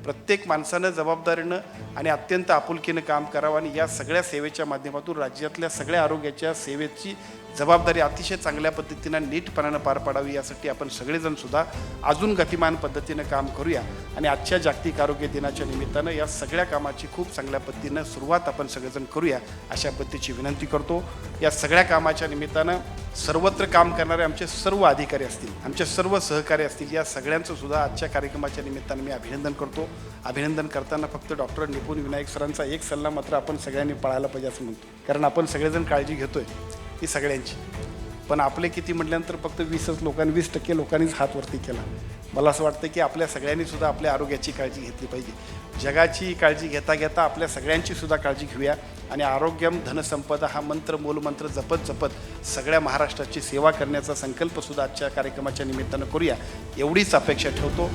प्रत्येक माणसानं जबाबदारीनं आणि अत्यंत आपुलकीनं काम करावं आणि या सगळ्या सेवेच्या माध्यमातून राज्यातल्या सगळ्या आरोग्याच्या सेवेची जबाबदारी अतिशय चांगल्या पद्धतीनं नीटपणानं पार पाडावी यासाठी आपण सगळेजण सुद्धा अजून गतिमान पद्धतीनं काम करूया आणि आजच्या जागतिक आरोग्य दिनाच्या निमित्तानं या सगळ्या कामाची खूप चांगल्या पद्धतीनं सुरुवात आपण सगळेजण करूया अशा पद्धतीची विनंती करतो. या सगळ्या कामाच्या निमित्तानं सर्वत्र काम करणारे आमचे सर्व अधिकारी असतील, आमचे सर्व सहकारी असतील, या सगळ्यांचं सुद्धा आजच्या कार्यक्रमाच्या निमित्तानं मी अभिनंदन करतो. अभिनंदन करताना फक्त डॉक्टर निपुण विनायक सरांचा एक सल्ला मात्र आपण सगळ्यांनी पाळायला पाहिजे असं म्हणतो, कारण आपण सगळेजण काळजी घेतोय ही सगळ्यांची, पण आपले किती म्हटल्यानंतर फक्त 20% लोकांनीच हात वरती केला. मला असं वाटतं की आपल्या सगळ्यांनी सुद्धा आपल्या आरोग्याची काळजी घेतली पाहिजे. जगाची काळजी घेता घेता आपल्या सगळ्यांची सुद्धा काळजी घेऊया आणि आरोग्यम धनसंपदा हा मूलमंत्र जपत जपत सगळ्या महाराष्ट्राची सेवा करण्याचा संकल्पसुद्धा आजच्या कार्यक्रमाच्या निमित्तानं करूया एवढीच अपेक्षा ठेवतो.